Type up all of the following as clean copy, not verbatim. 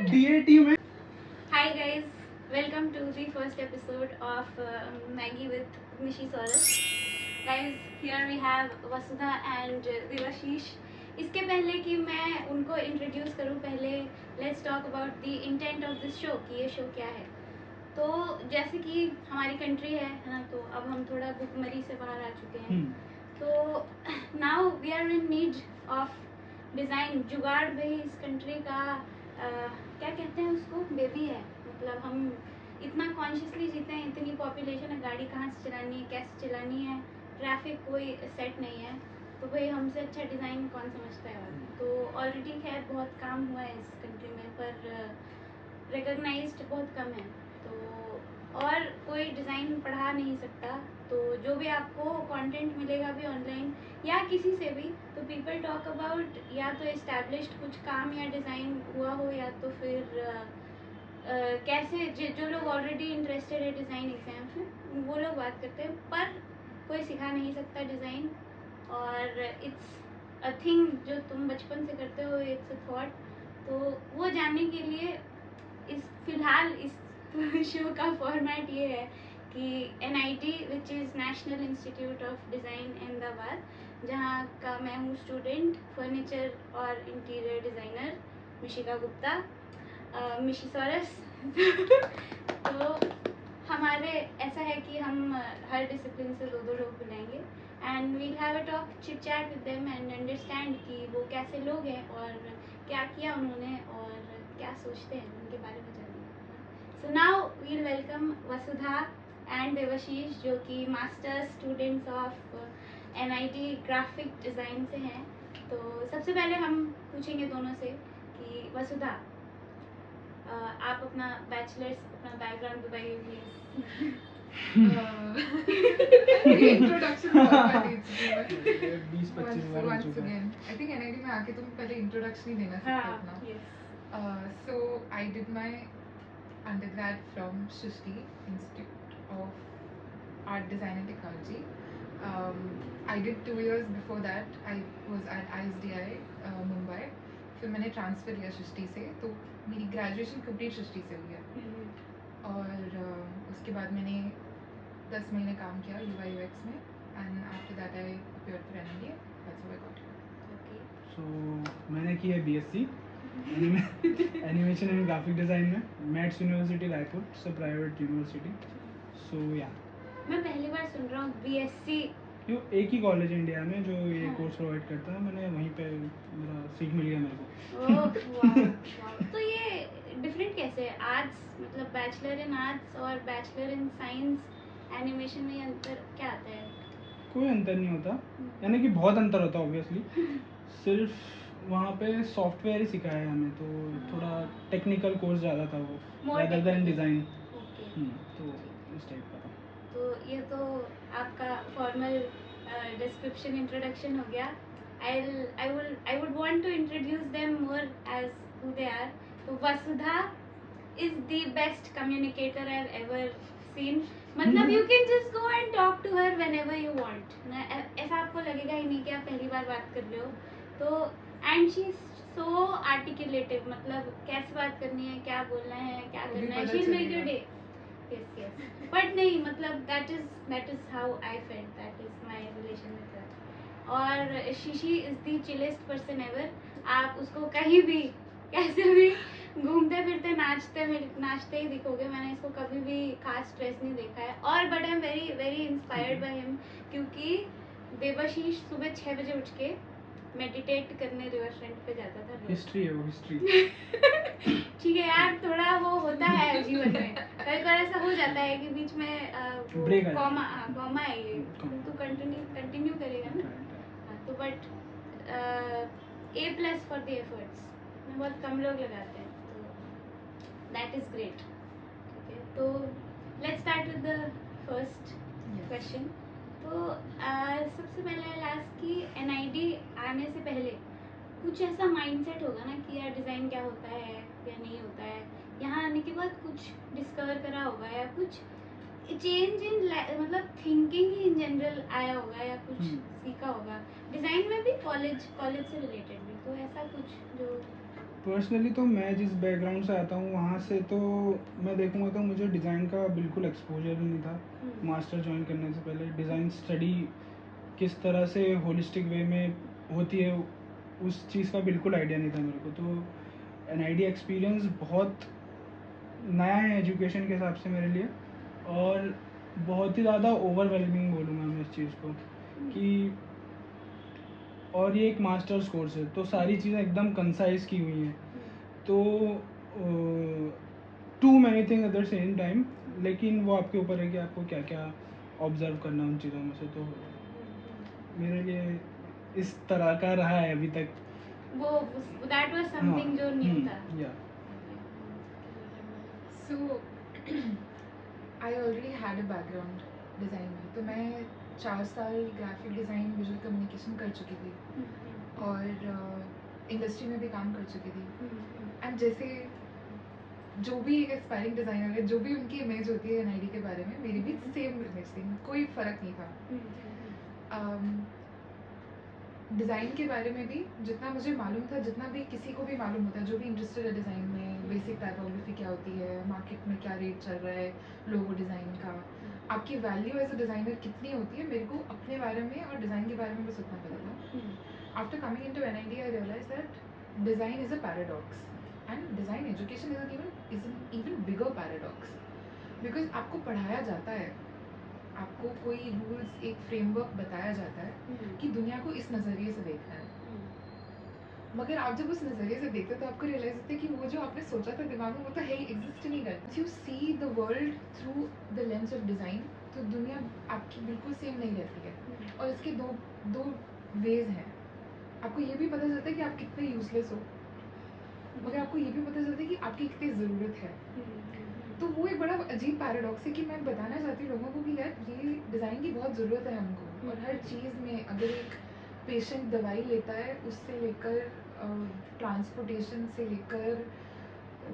DAT में Hi guys, welcome to the first episode of Maggie with Mishi Saurabh. Guys, here we have Vasudha and Devashish. इसके पहले कि मैं उनको introduce करूँ, पहले let's talk about the intent of this show कि ये शो क्या है. तो जैसे कि हमारी कंट्री है ना, तो अब हम थोड़ा भुखमरी से बाहर आ चुके हैं. तो now we are in need of design. जुगाड़ भाई इस कंट्री का क्या कहते हैं उसको, बेबी है. मतलब हम इतना कॉन्शियसली जीते हैं, इतनी पॉपुलेशन है, गाड़ी कहाँ से चलानी है, कैसे चलानी है, ट्रैफिक कोई सेट नहीं है. तो भाई हमसे अच्छा डिज़ाइन कौन समझता है. तो ऑलरेडी खैर बहुत काम हुआ है इस कंट्री में, पर रिकॉग्नाइज्ड बहुत कम है. तो और कोई डिज़ाइन पढ़ा नहीं सकता. तो जो भी आपको कंटेंट मिलेगा भी ऑनलाइन या किसी से भी, तो पीपल टॉक अबाउट या तो इस्टेब्लिश्ड कुछ काम या डिज़ाइन हुआ हो, या तो फिर कैसे जो लोग ऑलरेडी इंटरेस्टेड है डिज़ाइन एग्जाम्स में, वो लोग बात करते हैं. पर कोई सिखा नहीं सकता डिज़ाइन. और इट्स अ थिंग जो तुम बचपन से करते हो, इट्स अ थॉट. तो वो जानने के लिए फिलहाल इस शो का फॉर्मेट ये है कि NIT which is national institute of design Ahmedabad, जहाँ का मैं हूँ स्टूडेंट, फर्नीचर और इंटीरियर डिज़ाइनर मिशिका गुप्ता, मिशी सौरस. तो हमारे ऐसा है कि हम हर डिसिप्लिन से दो लोग बुलाएंगे and we'll have a talk, chit chat with them and understand कि वो कैसे लोग हैं और क्या किया उन्होंने और क्या सोचते हैं उनके बारे में जानेंगे. So now we'll welcome Vasudha and Devashish, जो कि masters students of NIT graphic design से हैं. तो सबसे पहले हम पूछेंगे दोनों से कि वसुधा, आप अपना बैचलर्स, अपना बैकग्राउंड बताइए please. Introduction once again, I think NIT में आके तुम पहले इंट्रोडक्शन ही देना सीखते हो अपना. Yes. So I did my undergrad from Srishti Institute of Art Design and Technology. I did 2 years before that. I was at ISDI Mumbai. फिर मैंने ट्रांसफ़र लिया सृष्टि से, तो मेरी ग्रेजुएशन कंप्लीट सृष्टि से हुई है. और उसके बाद मैंने 10 महीने काम किया UI UX में, and after that I appeared for NIT. That's how I got here. So मैंने की है BSc animation and graphic design में MATS university Raipur, so private university. So या मैं पहली बार सुन रहा हूँ BSc. यो एक ही कॉलेज इंडिया में जो ये कोर्स प्रोवाइड करता है. मैंने वहीं पे मेरा सीख मिल गया मेरे को. वाह. तो ये डिफरेंट कैसे है? आर्ट्स मतलब बैचलर इन आर्ट्स और बैचलर इन साइंस एनिमेशन में अंतर क्या आता है? कोई अंतर नहीं होता, यानी कि बहुत अंतर होता है ऑब्वियसली. सिर्फ वहाँ पे सॉफ्टवेयर ही सिखाया है हमें, तो थोड़ा टेक्निकल कोर्स ज़्यादा था वो रादर देन डिज़ाइन. तो इस टाइप का था. तो ये तो आपका फॉर्मल डिस्क्रिप्शन इंट्रोडक्शन हो गया. I would want to introduce them more as who they are. तो वसुधा is the best communicator I've ever seen. मतलब you can just go and talk to her whenever you want. ना ऐसा आपको लगेगा ही नहीं कि आप पहली बार बात कर रहे हो. तो and she's so articulative, मतलब कैसे बात करनी है, क्या बोलना है, क्या करना है. She'll make your day. Yes. But नहीं, मतलब that is how I felt. That is my relation with her. और शिशी is the chillest person ever. आप उसको कहीं भी कैसे भी घूमते फिरते नाचते ही दिखोगे. मैंने इसको कभी भी खास स्ट्रेस नहीं देखा है. और but I am very very inspired by him, क्योंकि देवाशीष सुबह 6 बजे उठ के मेडिटेट करने रिवर फ्रंट पे जाता था. हिस्ट्री है वो, हिस्ट्री. ठीक है यार, थोड़ा वो होता है जीवन में. कई बार ऐसा हो जाता है कि बीच में ब्रेक कॉमा है ये, तो कंटिन्यू करेगा ना. तो but A+ for the efforts में बहुत कम लोग लगाते हैं. तो दैट इज़ ग्रेट. ठीक है, तो let's start with the first question. तो सबसे पहले लास्ट की NIT आने से पहले कुछ ऐसा माइंडसेट होगा ना कि यार डिज़ाइन क्या होता है या नहीं होता है. यहाँ आने के बाद कुछ डिस्कवर करा होगा या कुछ चेंज इन मतलब थिंकिंग ही इन जनरल आया होगा या कुछ सीखा होगा डिज़ाइन में भी, कॉलेज से रिलेटेड भी. तो ऐसा कुछ जो पर्सनली तो मैं जिस बैकग्राउंड से आता हूँ वहाँ से तो मैं देखूँगा तो मुझे डिज़ाइन का बिल्कुल एक्सपोजर ही नहीं था। मास्टर ज्वाइन करने से पहले डिज़ाइन स्टडी किस तरह से होलिस्टिक वे में होती है उस चीज़ का बिल्कुल आइडिया नहीं था मेरे को। तो NID एक्सपीरियंस बहुत नया है एजुकेशन के हिसाब से मेरे लिए, और बहुत ही ज़्यादा ओवरवेलमिंग बोलूँगा मैं इस चीज़ को कि, और ये एक मास्टर्स कोर्स है तो सारी चीज़ें एकदम कंसाइज की हुई हैं, तो too many thing at the same time, लेकिन वो आपके ऊपर है कि आपको क्या क्या ऑब्जर्व करना उन चीज़ों में से। तो मेरे लिए इस तरह का रहा है अभी तक। वो दैट वाज समथिंग जो न्यू था। या So I already had a background design में, तो मैं 4 साल ग्राफिक डिज़ाइन विजुअल कम्युनिकेशन कर चुकी थी और इंडस्ट्री में भी काम कर चुकी थी। एंड जैसे जो भी एक एस्पायरिंग डिज़ाइनर है, जो भी उनकी इमेज होती है NID के बारे में, मेरी भी सेम इमेज थी, कोई फ़र्क नहीं था। डिज़ाइन के बारे में भी जितना मुझे मालूम था, जितना भी किसी को भी मालूम होता है, जो भी इंटरेस्टेड है डिज़ाइन में, बेसिक टाइपोग्राफी क्या होती है, मार्केट में क्या रेट चल रहा है लोगो डिज़ाइन का, आपकी वैल्यू एज अ डिज़ाइनर कितनी होती है, मेरे को अपने बारे में और डिज़ाइन के बारे में बस उतना पता था। After coming into NID I realize that design is a paradox and design education is an even bigger paradox, because आपको पढ़ाया जाता है, आपको कोई रूल्स, एक फ्रेमवर्क बताया जाता है कि दुनिया को इस नज़रिए से देखना है, मगर आप जब उस नज़रिए से देखते हो तो आपको रियलाइज होता है कि वो जो आपने सोचा था दिमाग में वो तो है ही, एग्जिस्ट ही नहीं करता। You see the world through the lens of design, तो दुनिया आपकी बिल्कुल सेम नहीं रहती है, और इसके दो वेज हैं। आपको ये भी पता चलता है कि आप कितने यूजलेस हो, मगर आपको ये भी पता चलता है कि आपकी कितनी ज़रूरत है। तो वो एक बड़ा अजीब पैराडॉक्स है कि मैं बताना चाहती हूँ लोगों को कि यार ये डिज़ाइन की बहुत ज़रूरत है हमको, और हर चीज़ में अगर एक पेशेंट दवाई लेता है, उससे लेकर ट्रांसपोर्टेशन से लेकर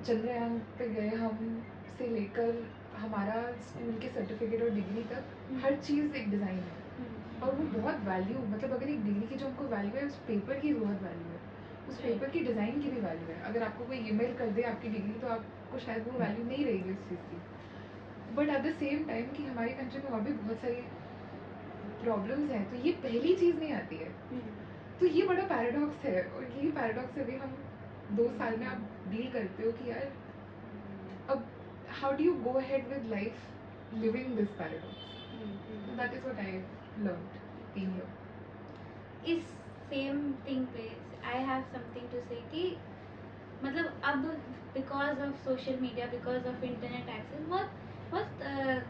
चंद्रयान पे गए हम से लेकर हमारा स्कूल के सर्टिफिकेट और डिग्री तक, हर चीज़ एक डिज़ाइन है, और वो बहुत वैल्यू, मतलब अगर एक डिग्री की जो हमको वैल्यू है, उस पेपर की बहुत वैल्यू है, उस पेपर की डिज़ाइन की भी वैल्यू है। अगर आपको कोई ईमेल कर दे आपकी डिग्री, तो आपको शायद वो वैल्यू नहीं रहेगी उस चीज़ की। But at the same time कि हमारी कंट्री में और भी बहुत सारी प्रॉब्लम्स हैं, तो ये पहली चीज़ नहीं आती है। तो ये बड़ा पैराडॉक्स है, और यही पैराडॉक्स अभी हम 2 साल में आप डील करते हो कि यार अब how do you go ahead with life living this paradox. That is what I learned being here. इस सेम थिंग पे I have something to say कि मतलब अब because of social media, because of internet access बहुत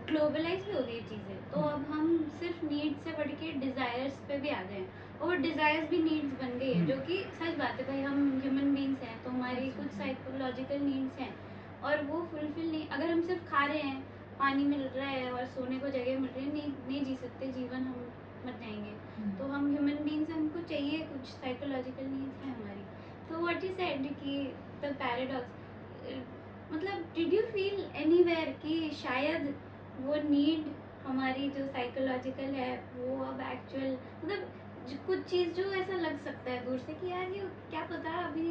globalize भी हो गई चीज़ें, तो अब हम सिर्फ नीड्स से बढ़ के डिज़ायर्स पे भी आ गए हैं, और डिज़ायर्स भी नीड्स बन गई है, जो कि सच बात है भाई, हम ह्यूमन बींग्स हैं तो हमारी कुछ साइकोलॉजिकल नीड्स हैं, और वो फुलफिल नहीं, अगर हम सिर्फ खा रहे हैं, पानी मिल रहा है और सोने को जगह मिल रही है, नहीं जी सकते जीवन, हम मर जाएंगे। तो हम ह्यूमन बींग्स, हमको चाहिए कुछ साइकोलॉजिकल नीड्स हैं हमारी। तो व्हाट यू सेड कि द पैराडॉक्स, मतलब डिड यू फील एनीवेयर कि शायद वो नीड हमारी जो साइकोलॉजिकल है वो अब एक्चुअल, मतलब कुछ चीज़ जो ऐसा लग सकता है दूर से कि यार ये क्या पता अभी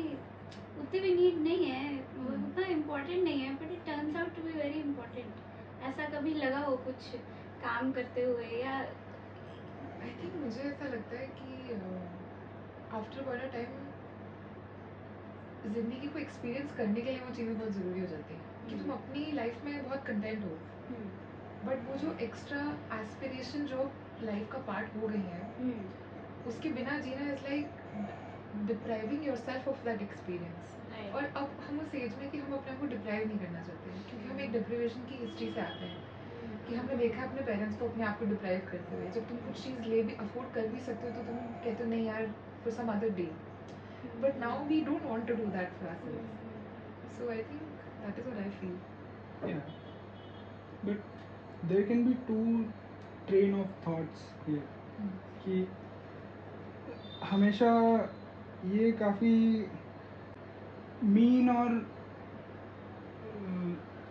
उतनी भी नीड नहीं है, उतना इम्पोर्टेंट नहीं है, but it turns out to be very important. ऐसा कभी लगा हो कुछ काम करते हुए? या आई थिंक मुझे ऐसा लगता है कि आफ्टर वन अ टाइम ज़िंदगी को एक्सपीरियंस करने के लिए वो चीज़ें बहुत ज़रूरी हो जाती हैं कि तुम अपनी लाइफ में बहुत कंटेंट हो, बट वो जो एक्स्ट्रा एस्पिरेशन जो लाइफ का पार्ट हो गई है, उसके बिना जीना is like depriving yourself of that experience. और अब हम उस एज में कि हम अपने आप को डिप्राइव नहीं करना चाहते हैं, क्योंकि हम एक डिप्रिवेशन की हिस्ट्री से आते हैं कि हमने देखा है अपने पेरेंट्स को अपने आप को डिप्राइव करते हुए। जब तुम कुछ चीज़ ले भी अफोर्ड कर भी सकते हो तो तुम कहते हो नहीं यार, for some other day. But now we don't want to do that for ourselves. So I think that is what I feel. Yeah, but there can be two train of thoughts here कि हमेशा ये काफ़ी mean और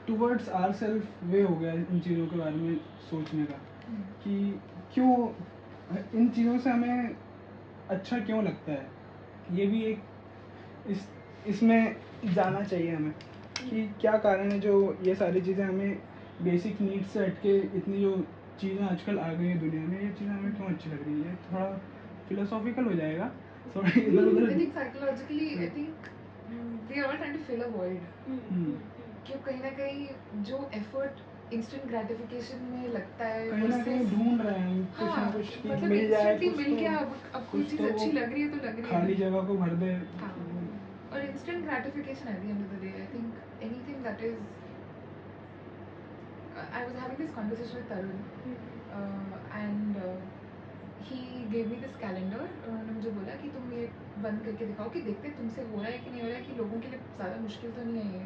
towards our self वे हो गया इन चीज़ों के बारे में सोचने का कि क्यों इन चीज़ों से हमें अच्छा क्यों लगता है। ये भी एक इसमें जाना चाहिए हमें कि क्या कारण है जो ये सारी चीज़ें हमें बेसिक नीड्स से हटके इतनी जो चीज़ें आजकल आ गई हैं दुनिया में, ये चीज़ें हमें क्यों अच्छी लग रही है। थोड़ा फिलोसॉफिकल हो जाएगा, थोड़ा इधर I उधर। think psychologically, I think we are all trying to fill a void. कि कहीं ना कहीं जो effort instant gratification में लगता है कहीं ना कहीं versus ढूंढ रहे हैं हम कुछ ना हाँ, कुछ कि मतलब मिल जाए, instantly कुछ मिल तो गया, अब कोई कुछ चीज़ तो अच्छी लग रही है तो लग रही है खाली जगह को भर दे। हाँ, और instant gratification at the end of the day, I think anything that is I was having this conversation with Tarun and he gave me this calendar. उन्होंने मुझे बोला कि तुम ये बंद करके दिखाओ कि देखते तुमसे हो रहा है कि नहीं हो रहा है, कि लोगों के लिए ज़्यादा मुश्किल तो नहीं है ये।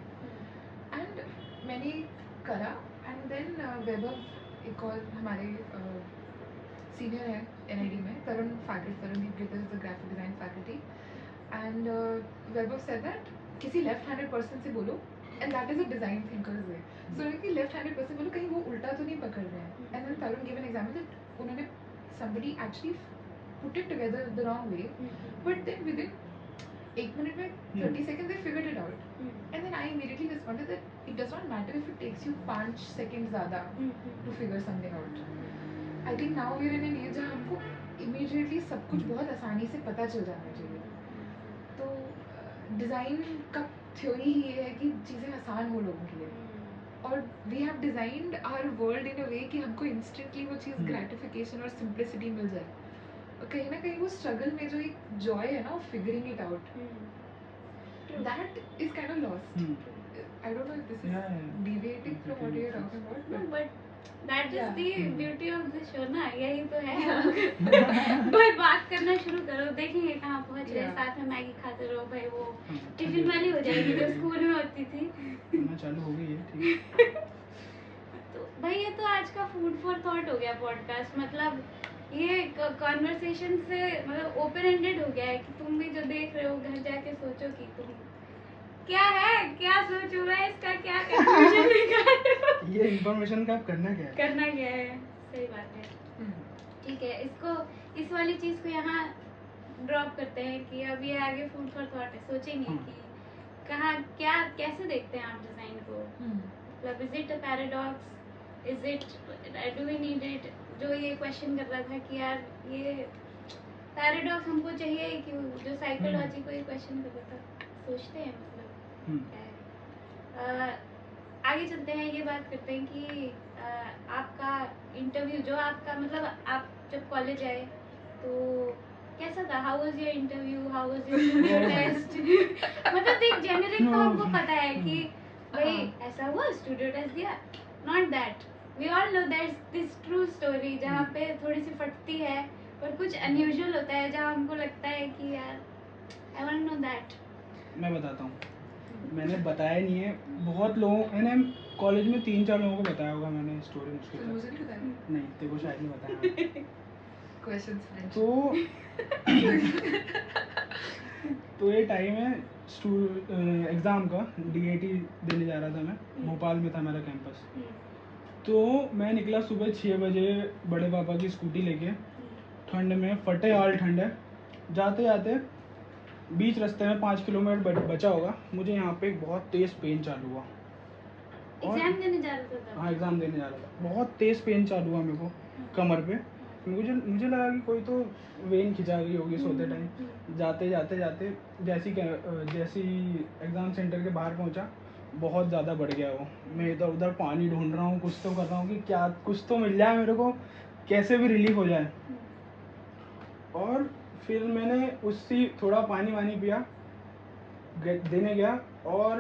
एंड मैंने करा एंड देन वैभव एक और हमारे सीनियर है NID में, Tarun Dipgita is the graphic design faculty and Vaibhav said that किसी लेफ्ट हैंडेड पर्सन से बोलो and that is a design thinkers way, so कि लेफ्ट हैंडेड पर्सन बोलो कहीं वो उल्टा तो नहीं पकड़ रहे हैं। And then Tarun give an example that उन्होंने somebody actually put it together the wrong way, but then within 8 minutes में 30 seconds they figured it out. And then I immediately responded that it does not matter if it takes you 5 seconds ज़्यादा to figure something out. I think now we're in an age जहाँ हमको immediately सब कुछ बहुत आसानी से पता चल जाना चाहिए। तो डिज़ाइन का थ्योरी ही ये है कि चीज़ें आसान हो लोगों के लिए, और we have designed our world in a way कि हमको इंस्टेंटली वो चीज़ ग्रेटिफिकेशन और सिंप्लिसिटी मिल जाए, और कहीं ना कहीं वो स्ट्रगल में जो एक जॉय है ना figuring it out, that is kind of lost. I don't know if this is deviating from what you're talking about, No, but that is Yeah. the beauty of the show ना, यही तो है। भाई बात करना शुरू करो, देखेंगे कहाँ पहुँच रहे हैं, Yeah. साथ में मैगी खाते रहो भाई, वो टिफिन वाली हो जाएगी जो स्कूल में होती थी। चालू हो गई है, ठीक। तो भाई ये तो आज का फूड फॉर थॉट हो गया पॉडकास्ट, मतलब ये कॉन्वर्सेशन से मतलब ओपन एंडेड हो गया है कि तुम भी जो देख रहे हो घर जाके सोचो कि तुम क्या है, क्या सोच रहा है, इसका क्या कंक्लूजन निकालो। ये इंफॉर्मेशन का आप करना क्या है? करना क्या है, सही बात है। ठीक है, इसको इस वाली चीज़ को यहाँ ड्रॉप करते हैं कि अब ये आगे फूड फॉर थॉट है, सोचेंगे कि कहाँ क्या कैसे देखते हैं आप डिज़ाइन को, मतलब is it a paradox, is it do we need it, जो ये क्वेश्चन कर रहा था कि यार ये पैराडॉक्स हमको चाहिए क्यों, जो साइकोलॉजी को ये क्वेश्चन कर रहा था, सोचते हैं मतलब आगे चलते हैं, ये बात करते हैं कि आपका इंटरव्यू जो आपका मतलब आप जब कॉलेज आए तो कैसा था, how was your interview, how was your test, मतलब एक जेनेरिक तो हमको पता है कि भाई ऐसा हुआ स्टूडियो टेस्ट दिया, not that we all know that's this true story जहाँ पे थोड़ी सी फटती है और कुछ अनयूजुअल होता है जहाँ हमको लगता है कि यार आई वांट नो दैट। मैं बताता हूँ, मैंने बताया नहीं है, बहुत लोगों मैंने कॉलेज में 3-4 लोगों को बताया होगा मैंने स्टोरी मुझके साथ। मुझे नहीं पता है। नहीं तेरे को शायद नहीं बताया। Questions French. तो ये टाइम है एग्ज़ाम का, DAT देने जा रहा था मैं, भोपाल में था मेरा कैंपस। तो मैं निकला सुबह 6 बजे बड़े पापा की स्कूटी लेके, ठंड में, फटे हाल ठंड है, जाते जाते बीच रास्ते में 5 किलोमीटर बचा होगा, मुझे यहाँ पे एक बहुत तेज़ पेन चालू हुआ। एग्जाम देने जा रहा था? हाँ एग्ज़ाम देने जा रहा था, बहुत तेज़ पेन चालू हुआ मेरे को कमर पे, मुझे लगा कि कोई तो वेन खिंचा गई होगी सोते टाइम। जाते जाते जैसी एग्ज़ाम सेंटर के बाहर पहुंचा, बहुत ज़्यादा बढ़ गया वो। मैं इधर उधर पानी ढूंढ रहा हूँ, कुछ तो कर रहा हूँ कि क्या कुछ तो मिल जाए मेरे को, कैसे भी रिलीफ हो जाए। और फिर मैंने उससे थोड़ा पानी वानी पिया, देने गया, और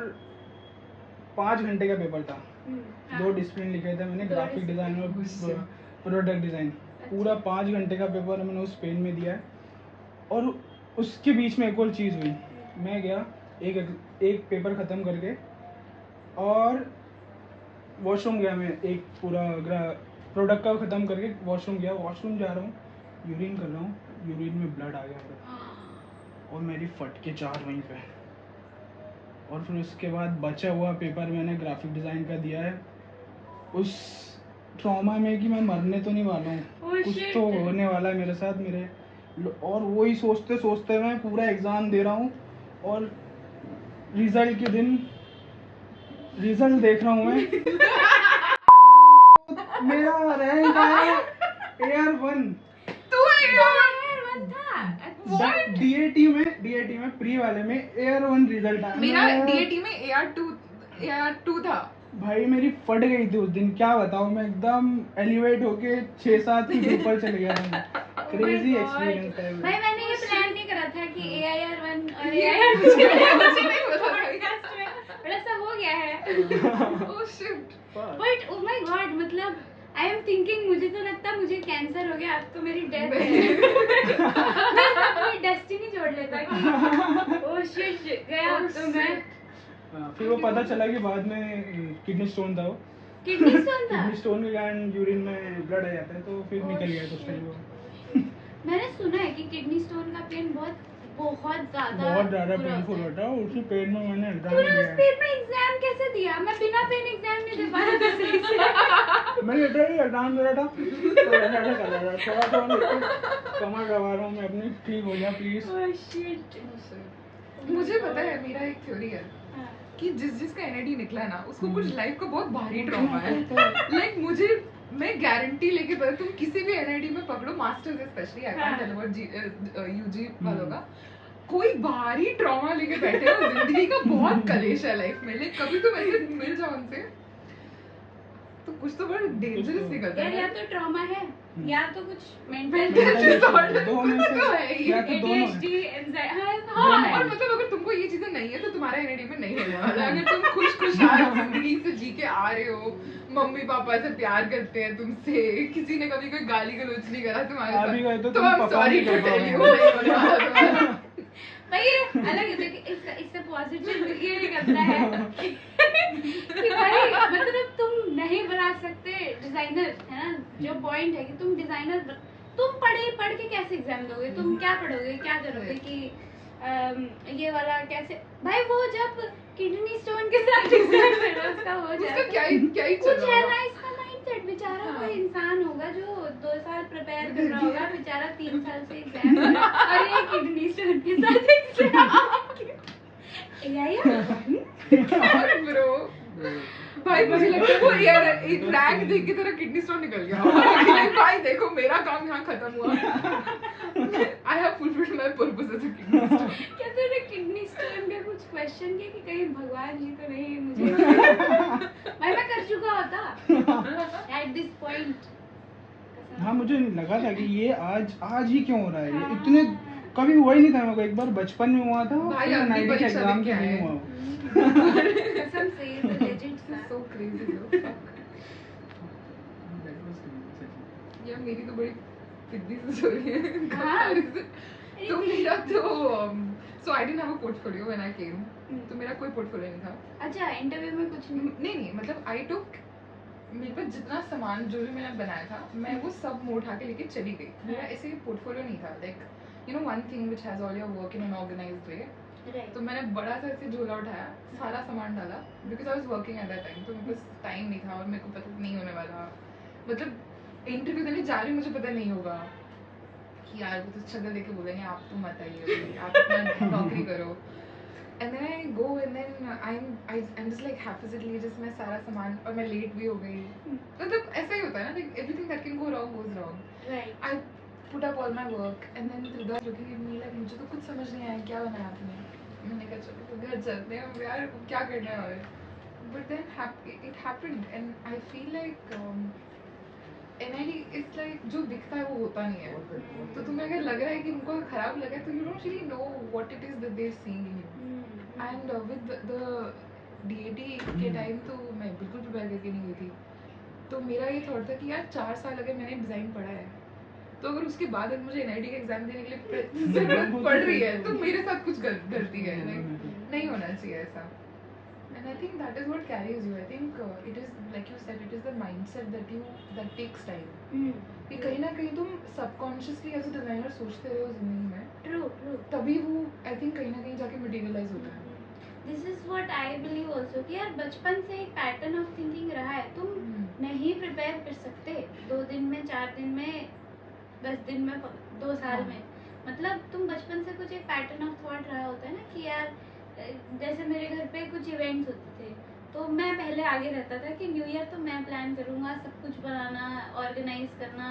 5 घंटे का पेपर था। 2 डिसिप्लिन लिखे थे मैंने, ग्राफिक डिज़ाइन और प्रोडक्ट डिज़ाइन। पूरा 5 घंटे का पेपर मैंने उस पेन में दिया है। और उसके बीच में एक और चीज़ हुई, मैं गया एक पेपर ख़त्म करके और वॉशरूम गया, मैं एक पूरा प्रोडक्ट का ख़त्म करके वॉशरूम गया, वॉशरूम जा रहा हूँ, यूरिन कर रहा हूँ, यूरिन में ब्लड आ गया मेरा और मेरी फट के 4 वहीं पे। और फिर उसके बाद बचा हुआ पेपर मैंने ग्राफिक डिज़ाइन का दिया है, उस ट्रॉमा में कि मैं मरने तो नहीं वाला हूँ, कुछ तो होने वाला है मेरे साथ मेरे, और वही सोचते सोचते मैं पूरा एग्ज़ाम दे रहा हूँ। और रिजल्ट के दिन रिजल्ट देख रहा हूँ मैं मेरा रैंक आया AR1 तू AR1 था। अच्छा। DAT में प्री वाले में AR1 रिजल्ट आया। मेरा DAT में AR2 था। भाई मेरी फट गई थी उस दिन, क्या बताऊँ, मैं एकदम एलिवेट होके 6-7 फीट ऊपर चले गया था। Crazy Oh my experience God. था भाई ये। मैंने ये प्लान नहीं करा था कि AIR1 और मुझे AIR2 नहीं पता था। पॉडकास्ट में बड़ा सा हो गया है। Oh shit. But oh my God, मतलब आई एम थिंकिंग, मुझे तो लगता है मुझे कैंसर हो गया, अब तो मेरी डेथ है। मैं अपनी डेस्टिनी जोड़ लेता कि ओ शिट गया अब तो मैं। फिर वो पता चला कि बाद में किडनी स्टोन था वो। किडनी स्टोन था। किडनी स्टोन के कारण यूरिन में ब्लड आ जाता है, तो फिर Oh निकल गया तो shit. टाइम वो। मैंने सुना है कि किडनी स्टोन का पेन बहुत ज्यादा पेनफुल बुरा होता है। होता है उसी पेन में मैंने एग्जाम तूने उस दिया। पेन में एग्जाम कैसे दिया? मैं बिना पेन एग्जाम नहीं दे पाया था सही से। मैं लिटरली एग्जाम दे रहा था तो ऐसा ऐसा कर रहा था, थोड़ा कमर दबा रहा हूँ मैं अपनी, ठीक हो जा प्लीज। Oh shit. मुझे पता है, मेरा एक थ्योरी है हाँ. कि जिसका NID निकला है ना, उसको कुछ लाइफ का बहुत भारी ट्रॉमा है। लाइक मैं गारंटी लेके बता, तुम किसी भी NID में पकड़ो, masters specially, I can't tell about UG वालों का, कोई भारी ट्रॉमा लेके बैठे हो, जिंदगी का बहुत कलेश है लाइफ में। लाइक कभी तुम ऐसे मिल जाओ उनसे तो कुछ तो बड़ा डेंजरस निकलता यार है। या तो ट्रॉमा है या तो कुछ मेंटल Mental disorder दो में से तो है ही। या तो दोनों है। ADHD anxiety. हाँ, और मतलब अगर तुमको ये चीजें नहीं है तो तुम्हारा NID में नहीं होने वाला। अगर तुम खुशहाल जिंदगी से जी के आ रहे हो, मम्मी पापा से प्यार करते हैं तुमसे, किसी ने कभी कोई गाली गलौज नहीं करा तुम्हारे अभी गए तो साथ, तो तुम I'm perform sorry नहीं to कर tell पाओगे। you, नहीं होने वाला तुम्हारा। भाई ये अलग है, देखिए इससे पॉजिटिव ये निकलता है कि भाई मतलब तुम नहीं बना सकते डिजाइनर, है ना, जो पॉइंट है कि तुम डिजाइनर तुम पढ़ के कैसे एग्जाम दोगे? तुम क्या पढ़ोगे, क्या करोगे कि ये वाला कैसे? भाई वो जब किडनी स्टोन के साथ एग्जाम देना उसका हो उसका जाए क्या ही कुछ चल रहा है होगा। ना इसका माइंडसेट। बेचारा हाँ. कोई इंसान होगा जो 2 साल प्रिपेयर कर रहा होगा, बेचारा 3 साल से एग्जाम दे रहा है, और ये किडनी स्टोन के साथ एग्जाम। और ब्रो भाई मुझे लगता है वो यार एक रैंक देख के तेरा किडनी स्टोन निकल गया होगा। भाई देखो मेरा काम यहाँ खत्म हुआ, I have fulfilled my purpose as a kidney stone. क्या तूने किडनी स्टोन का कुछ क्वेश्चन किया कि कहीं भगवान जी तो नहीं मुझे? भाई मैं कर चुका होता एट दिस पॉइंट। हाँ, मुझे लगा था कि ये आज ही क्यों हो रहा है, ये हाँ. इतने कभी हुआ ही नहीं था मेरे को। एक बार बचपन में हुआ था, भाई, फिर अगली 90 के परीक्षा एग्जाम देके के आए। दिन हुआ। कसम से ये तो लेजेंड था। So crazy bro, fuck. यार मेरी तो बड़ी पिद्दी सी स्टोरी है। हाँ. तो मेरा तो so I didn't have a portfolio when I came. तो मेरा कोई पोर्टफोलियो नहीं था। अच्छा, इंटरव्यू में कुछ नहीं? नहीं मतलब आई टुक, मेरे पास जितना सामान जो भी मैंने बनाया था मैं वो सब मुंह उठा के लेके चली गई। मेरा ऐसे पोर्टफोलियो नहीं था। Like you know one thing which has all your work in an organized way. Right. तो मैंने बड़ा सा ऐसे झोला उठाया, सारा सामान डाला, because I was working at that time. तो मेरे पास टाइम नहीं था और मेरे को पता नहीं होने वाला, मतलब इंटरव्यू देने जा रही हूँ, मुझे पता नहीं होगा कि यार वो तो शक्ल देके बोलेंगे आप तो मत आइए अभी, आप अपना नौकरी करो। And then I go and then I'm just like haphazardly just मैं सारा सामान, और मैं लेट भी हो गई। मतलब ऐसा ही होता है ना, like everything that can go wrong goes wrong. Right. I put up all my work and then Rida looking at me like मुझे तो कुछ समझ नहीं आया क्या बनाया आपने। मैंने कहा चलो तो घर चलते हैं यार, क्या करना है और। But then it happened and I feel like NID is like जो दिखता है वो होता नहीं है। तो तुम्हें अगर लग रहा है कि उनको खराब लगा है तो you don't really know what it is that they're seeing in you. And with the DAT के टाइम तो मैं बिल्कुल प्रिपेयर करके नहीं गई थी। तो मेरा ये थॉट था कि यार 4 साल अगर मैंने डिज़ाइन पढ़ा है तो अगर उसके बाद अगर मुझे NID का एग्जाम देने के लिए जरूरत पड़ रही है तो मेरे साथ कुछ गलती है। लाइक नहीं होना चाहिए ऐसा। And I think that is what carries you. I think it is like you said, it is the mindset that takes time. कि कहीं ना कहीं तुम सबकॉन्शियसली एज अ डिजाइनर सोचते रहे हो जिंदगी में, ट्रू. तभी वो आई थिंक कहीं ना कहीं जाके मटेरियलाइज होता है। This is what I believe also कि यार बचपन से एक पैटर्न ऑफ थिंकिंग रहा है। तुम नहीं प्रिपेयर कर सकते 2 दिन में, 4 दिन में, 10 दिन में, 2 साल में। मतलब तुम बचपन से कुछ एक पैटर्न ऑफ थॉट रहा होता है ना कि यार जैसे मेरे घर पे कुछ इवेंट्स होते थे तो मैं पहले आगे रहता था कि न्यू ईयर तो मैं प्लान करूँगा, सब कुछ बनाना, ऑर्गेनाइज करना,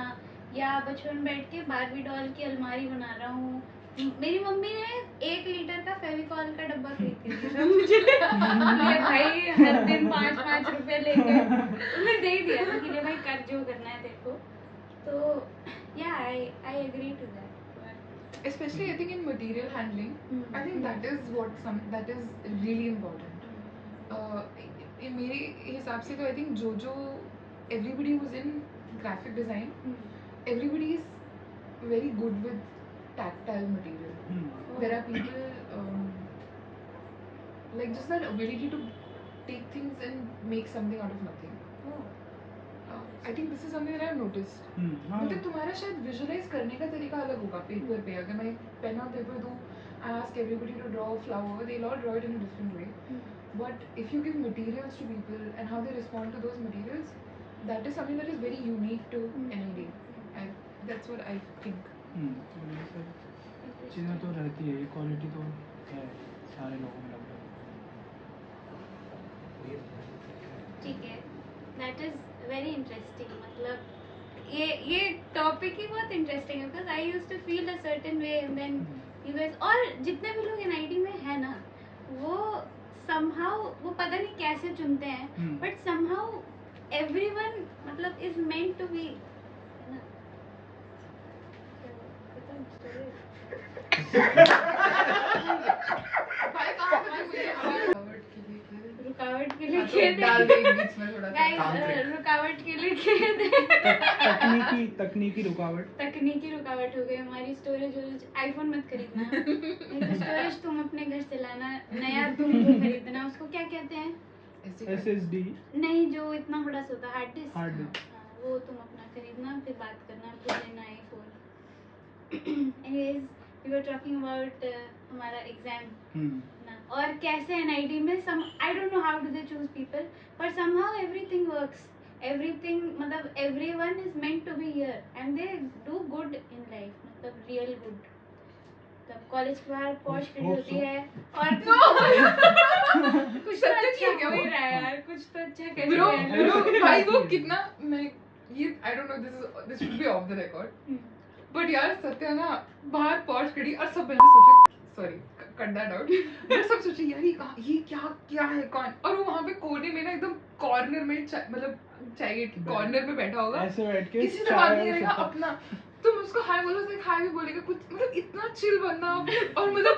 या बचपन बैठ के बारबी डॉल की अलमारी बना रहा हूँ। मेरी मम्मी ने 1 लीटर का फेविकॉल का डब्बा खरीद के दिया था मुझे। ले भाई हर दिन 5-5 रुपए लेके तो मैं दे दिया था कि ले भाई कर जो करना है तेरे को। तो yeah I agree to that. Especially I think in material handling, I think that is really important. In मेरे हिसाब से तो I think जो everybody who's in graphic design, everybody is very good with tactile material. There are people like just that ability to take things and make something out of nothing. I think this is something that I've noticed. मतलब तुम्हारा शायद visualize करने का तरीका अलग होगा paper पे. अगर मैं पेन और पेपर दूँ, I ask everybody to draw a flower, they'll all draw it in a different way. But if you give materials to people and how they respond to those materials, that is something that is very unique to NID. That's what I think. चीज़ें तो रहती है, equality तो है सारे लोगों में लगभग. ठीक है, दैट इज वेरी इंटरेस्टिंग. मतलब ये टॉपिक ही बहुत इंटरेस्टिंग है because I used to feel a certain way and then you guys, और जितने भी लोग एनआईटी में है ना, वो समहाउ वो पता नहीं कैसे चुनते हैं, बट समहाउ एवरीवन मतलब इज मेंट टू बी. रुकावट के लिए खेद डाल दे बीच में थोड़ा सा. रुकावट के लिए खेद. तकनीकी रुकावट हो गई हमारी. स्टोरेज आईफोन मत खरीदना. स्टोरेज तुम अपने घर से लाना, नया तुम वो खरीदना. उसको क्या कहते हैं? SSD नहीं, जो इतना बड़ा सा होता है हार्ड डिस्क. Hard disk. वो तुम अपना खरीदना, फिर बात करना, फिर लेना iPhone. Anyways we were talking about हमारा एग्जाम ना, और कैसे एनआईटी में some I don't know how do they choose people, पर समहाउ एवरीथिंग वर्क्स. एवरीथिंग मतलब everyone is meant to be here and they do good in life, मतलब real good. तब college के बाहर पॉश खड़ी होती है और कुछ तो अच्छा हो ही रहा है यार, कुछ तो अच्छा कर ब्रो रहे हैं. ब्रो भाई वो कितना मैं ये आई don't no this should be of the record, but यार सत्या ना बाहर पहुंच खड़ी और सब मैंने सोचा sorry cut that out, but सब सोचे यार ये क्या है कौन, और वो वहां पे कोने में ना एकदम कॉर्नर में मतलब चाय के कॉर्नर में बैठा होगा ऐसे बैठ के किसी से बात नहीं करेगा अपना. तुम उसको हाय बोलो तो हाय भी बोलेगा कुछ, मतलब इतना चिल बनना. और मतलब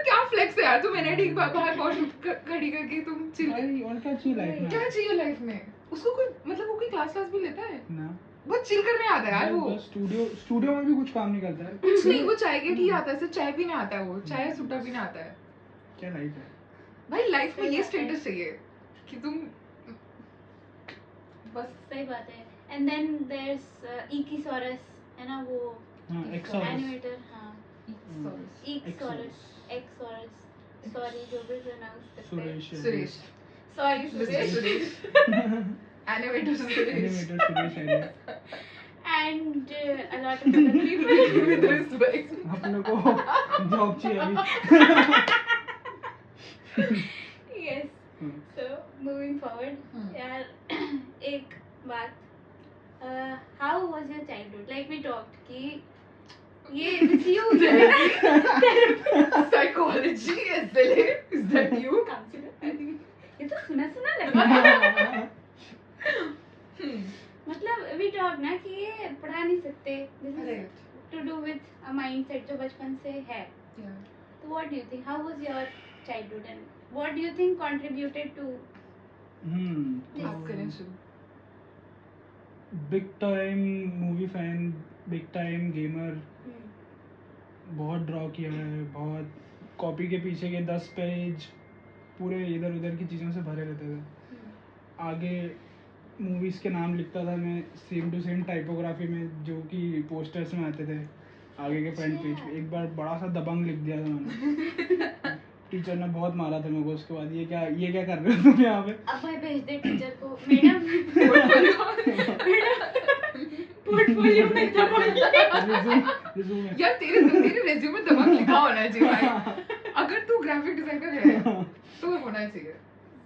क्या फ्लेक्स है यार, तुम एनआईटी बाहर पहुंच खड़ी करके तुम चिल. और क्या चाहिए लाइफ में? क्या चाहिए लाइफ में? उसको कोई मतलब वो कोई क्लास भी लेता है ना, बहुत चिल करने आता है यार. वो स्टूडियो में भी कुछ काम नहीं करता है. कुछ नहीं, वो चाय के ही आता है, सिर्फ चाय पीने आता है, वो चाय सुट्टा पीने आता है. क्या लाइफ है भाई लाइफ में ये स्टेटस चाहिए कि तुम बस. सही बात है. एंड देन देयर इज इकीसॉरस है ना, वो एनिमेटर. हाँ, इकीसॉरस, एक्सॉरस, सॉरी जो भी प्रोनाउंस करते हैं. Suresh sorry Suresh animator Suresh and a lot of other people with respect. अपने को जॉब चाहिए अभी. yes. So moving forward, यार एक बात, how was your childhood? Like we talked कि ये with you psychology SLA, is that you? ये तो सुना लगा. मतलब वी टॉक ना कि ये पढ़ा नहीं सकते, this is to do with a mindset जो बचपन से है. तो what do you think, how was your childhood and what do you think contributed to big time movie fan, big time gamer. बहुत ड्रॉ किया है, बहुत कॉपी के पीछे के 10 पेज पूरे इधर उधर की चीज़ों से भरे रहते थे. आगे मूवीज़ के नाम लिखता था मैं सेम टू सेम टाइपोग्राफी में जो कि पोस्टर्स में आते थे आगे के फ्रंट पेज पे. एक बार बड़ा सा दबंग लिख दिया था मैंने. टीचर ने बहुत मारा था मेरे को. उसके बाद ये क्या कर रहे हो तुम यहाँ पे? अब भाई भेज दे टीचर को, मैडम पोर्टफोलियो में दबंग यार तेरे रेज्यूमे में दबंग लिखा होना चाहिए भाई. अगर तू ग्राफिक डिजाइनर है तो होना चाहिए.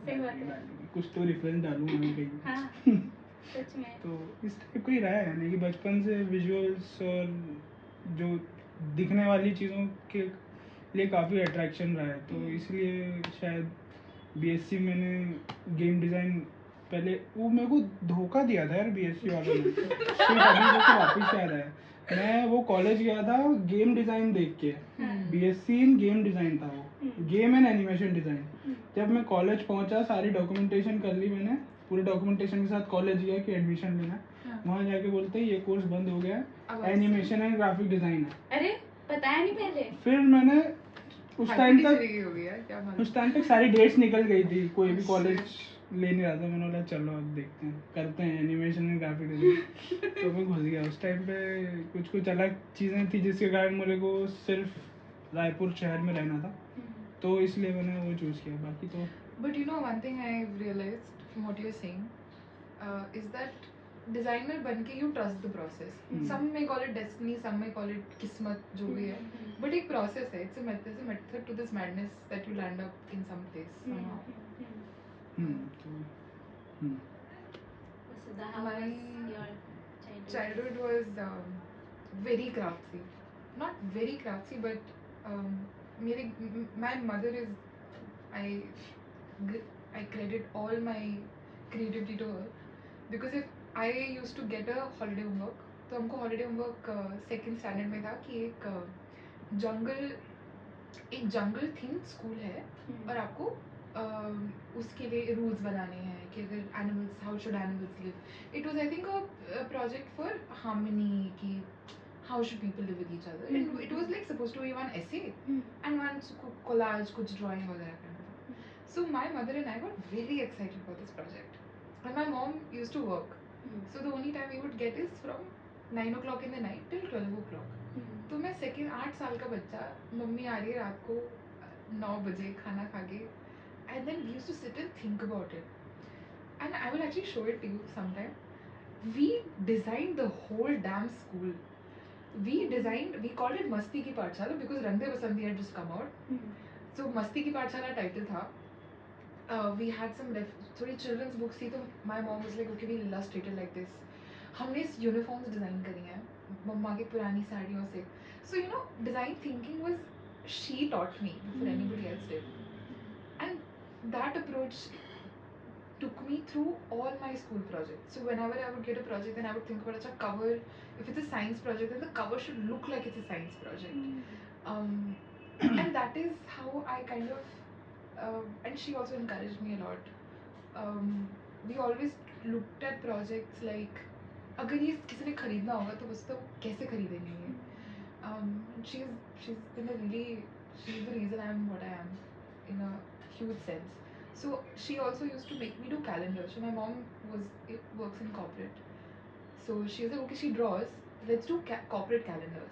सही बात है. कुछ तो रेफरेंस डालूंगा मैं कहीं. हाँ सच में. तो इस टाइप का ही रहा है, यानी कि बचपन से विजुअल्स और जो दिखने वाली चीज़ों के लिए काफ़ी अट्रैक्शन रहा है, तो इसलिए शायद बीएससी मैंने गेम डिज़ाइन पहले, वो मेरे को धोखा दिया था यार बीएससी वालों ने. फिर अभी मेरे को वापस याद आया, मैं वो कॉलेज गया था गेम डिज़ाइन देख के. बीएससी इन गेम डिज़ाइन था वो, गेम एंड एनिमेशन डिज़ाइन. जब मैं कॉलेज पहुंचा, सारी डॉक्यूमेंटेशन कर ली मैंने, पूरे डॉक्यूमेंटेशन के साथ कॉलेज गया कि एडमिशन लेना है. वहाँ जाके बोलते हैं ये कोर्स बंद हो गया है, एनिमेशन एंड ग्राफिक डिज़ाइन है. अरे बताया नहीं पहले. फिर मैंने उस टाइम तक हो गया क्या मालूम. उस टाइम तक सारी डेट्स निकल गई थी, कोई भी कॉलेज ले नहीं रहा था. मैंने बोला चलो अब देखते हैं, करते हैं एनिमेशन एंड ग्राफिक डिज़ाइन. तो मैं घुस गया. उस टाइम पे कुछ अलग चीज़ें थी जिसके कारण मेरे को सिर्फ रायपुर शहर में रहना था, तो इसलिए मैंने वो चूज़ किया. बाकी तो But you know, one thing I've realized from what you're saying is that designer बनके you trust the process. Some may call it destiny, some may call it किस्मत, जो भी है. But एक process है. It's a method to this madness that you land up in some place somehow. Vasudha, how My was your Childhood was very craftsy. Not very craftsy, but my mother is I I credit all my creativity to her, because if I used to get a holiday homework, तो हमको holiday homework second standard में था कि एक जंगल theme school है और आपको उसके लिए रूल्स बनाने हैं कि अगर animals, how should animals live. It was I think a project for harmony की how should people live with each other, and it was like supposed to be one essay and one collage, कुछ drawing वगैरह करना. So my mother and I got very excited about this project, and my mom used to work, so the only time we would get is from 9 o'clock in the night till 12 o'clock. तो मैं second 8 साल का बच्चा, mummy आ रही है रात को 9 बजे खाना खा के, and then we used to sit and think about it, and I will actually show it to you sometime. We designed the whole damn school. We called it Masti Ki Pathshala because Rang De Basanti had just come out. So Masti Ki Pathshala title था. We had some थोड़ी children's books थी, तो my mom was like, okay, we'll illustrate it like this. हमने uniforms design करी हैं मम्मा की पुरानी साड़ियों से. So you know, design thinking was, she taught me before anybody else did, and that approach took me through all my school projects. So whenever I would get a project, then I would think about a cover. If it's a science project, then the cover should look like it's a science project. And that is how I kind of and she also encouraged me a lot. We always looked at projects like, अगर ये किसी ने खरीदना होगा तो उसको कैसे खरीदेंगे ये. She's been she's the reason I'm what I am in a huge sense. So she also used to make me do calendars. So my mom works in corporate. So she was like, okay, she draws. Let's do corporate calendars.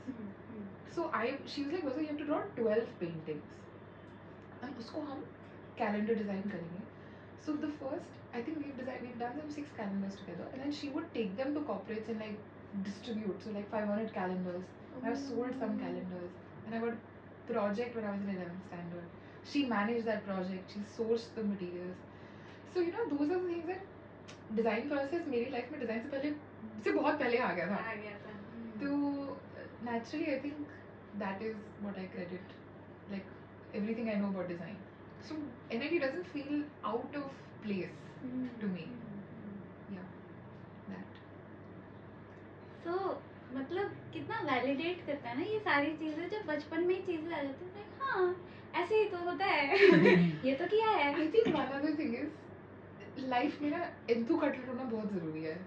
So she was like, you have to draw 12 paintings, and उसको हम calendar design करेंगे. So the first, I think we've done some 6 calendars together, and then she would take them to corporates and like distribute. So like 500 calendars. I've sold some calendars, and I got a project when I was in 11th standard. She managed that project. She sourced the materials. So you know, those are the things that design process मेरी life में design से बहुत पहले आ गया था. तो naturally I think that is what I credit, like everything I know about design. So NIT doesn't feel out of place to me. Yeah, that. So मतलब कितना वैलिडेट करता है ना ये सारी चीजें, जब बचपन में ही चीजें आ जाती हैं. हाँ ऐसे ही तो होता है. ये तो किया है. I think one other thing is, life में ना एंथुसियास्टिक होना बहुत जरूरी है.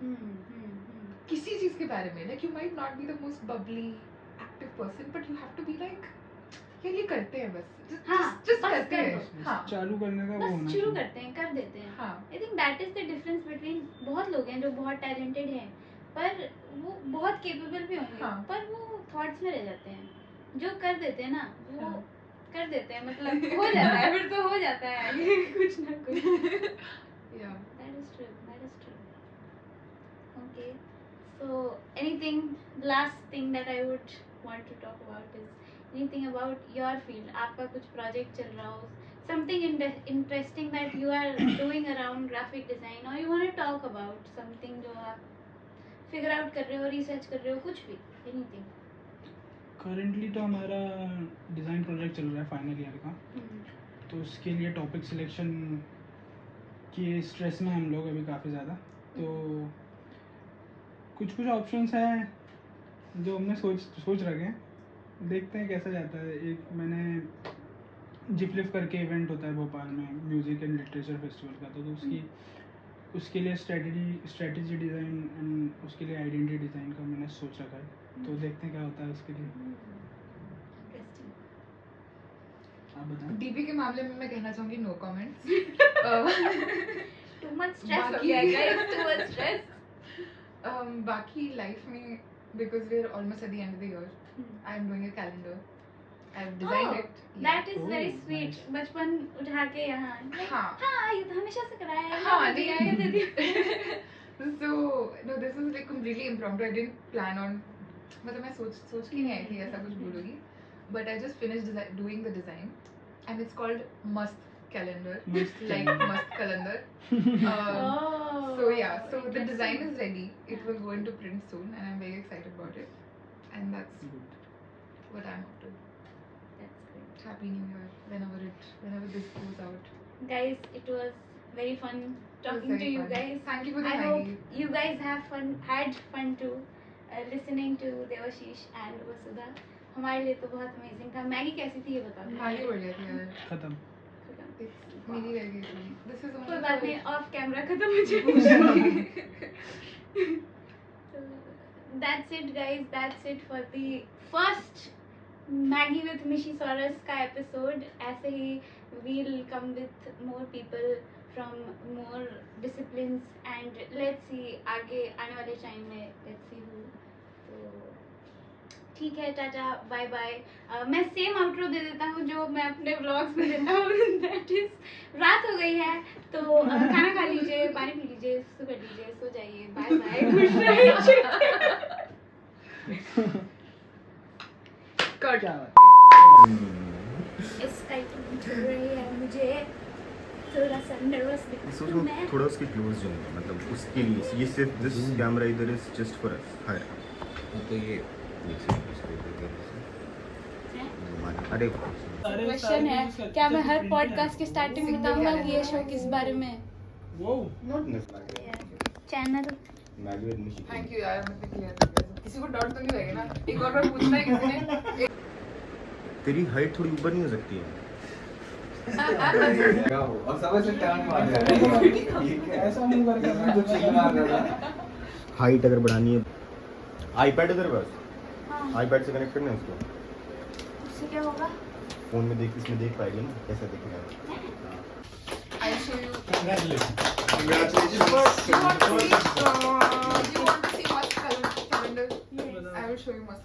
किसी चीज के बारे में, like you might not be the most bubbly active person, but you have to be like, यार ये करते हैं बस. just करते हैं. हाँ, चालू करने का वो बस होना शुरू चाहिए. करते हैं, कर देते हैं. हाँ. आई think that is the difference between, बहुत लोग हैं जो बहुत टैलेंटेड हैं पर वो बहुत केपेबल भी होंगे, हाँ. पर वो थॉट्स में रह जाते हैं. जो कर देते हैं ना वो हाँ. कर देते हैं, मतलब हो जाता है, फिर तो हो जाता है आगे कुछ ना कुछ. Yeah. That is true. Okay. So anything, the last thing that I would want to talk about is anything about your field, आपका कुछ प्रोजेक्ट चल रहा हो, something interesting that you are doing around graphic design, और you want to talk about something जो आप figure out कर रहे हो, रिसर्च कर रहे हो, कुछ भी, एनीथिंग। करंटली तो हमारा डिज़ाइन प्रोजेक्ट चल रहा है फाइनल ईयर का, तो उसके लिए टॉपिक सिलेक्शन के स्ट्रेस में हम लोग अभी काफ़ी ज़्यादा, तो कुछ ऑप्शंस हैं जो हमने सोच रखे हैं, देखते हैं कैसा जाता है। एक मैंने जिफ्लिफ करके इवेंट होता है भोपाल में, म्यूज़िक एंड लिटरेचर फेस्टिवल का, तो उसके लिए स्ट्रेटजी डिज़ाइन एंड उसके लिए आइडेंटिटी डिज़ाइन का मैंने सोच रखा है, तो देखते हैं क्या होता है उसके लिए। आप बताएं। डीपी के मामले में मैं कहना चाहूँगी no comments. Too much stress हो गया गाइस, टू मच स्ट्रेस। बाकी लाइफ में, because we're almost at the end of the year, I'm doing a calendar. I've designed it. That is Oh, very sweet. nice. बचपन उठा के यहाँ हाँ। हाँ ये तो हमेशा से कराया है, हाँ, मैं नहीं, ये दे दी। So no, this was like completely impromptu. I didn't plan on, मतलब मैं सोच के नहीं आई थी ऐसा कुछ बोलूँगी, but I just finished doing the design, and it's called Mast Calendar, Mast like calendar. Mast Calendar. Oh, So yeah, so the interesting. design is ready. It will go into print soon, and I'm very excited about it. And that's Good. what I'm up to. That's great. Happy New Year whenever this goes out. Guys, it was very fun talking very to you fun. guys. Thank you for the I Maggie. hope you guys had fun too, listening to Devashish and Vasudha. हमारे लिए तो बहुत amazing था। Maggi कैसी थी ये बताओ। Maggie बढ़िया थी यार। खत्म। It's मेरी रह गई थी। This is only कोई बात for- नहीं, ऑफ कैमरा खत्म हो जाएगा। That's it guys, that's it for the first Maggie with Mishi Soros का एपिसोड। ऐसे ही we'll come with more people from more disciplines and let's see आगे आने वाले टाइम में let's see who। तो ठीक है, टाटा बाय बाय। मैं सेम आउट्रो दे देता हूँ जो मैं अपने व्लॉग्स में देता हूँ। दैट इज रात हो गई है तो खाना खा लीजिए, पानी पी लीजिए, सो कर लीजिए, सो जाइए, बाय बाय, गुड नाइट। क्या बात। इस टाइम चल रही है, मुझे थोड़ा सा नर्वस दिख सोच रहा हूँ मैं। थोड़ा उसके क्लोज जाऊंगा, मतलब उसके लिए ये सिर्फ दिस कैमरा इधर इज जस्ट फॉर अस। हाय तो ये अरे क्वेश्चन है, क्या मैं हर पॉडकास्ट के स्टार्टिंग में बताऊंगा कि ये शो किस बारे में है? वो not necessary channel. Maggi with मिशी। Thank you यार, मतलब क्लियर हो गया। किसी को डाउट तो नहीं रहेगा ना? एक और बार पूछना है किसी ने? तेरी हाइट थोड़ी ऊपर नहीं हो सकती है? क्या हो और समझ से टर्न मार रहा है। ऐसा मुंह करके तो चिल मार रहा था। हाइट अगर बढ़ानी है, आईपैड इधर बस, हाँ, आईपैड से कनेक्ट करना है उसको, उससे क्या होगा? फोन में देख, इसमें देख पाएगी ना कैसा दिखेगा। I'll show you. Congratulations. You want to see Mast Calendar? Yes. I will show you Mast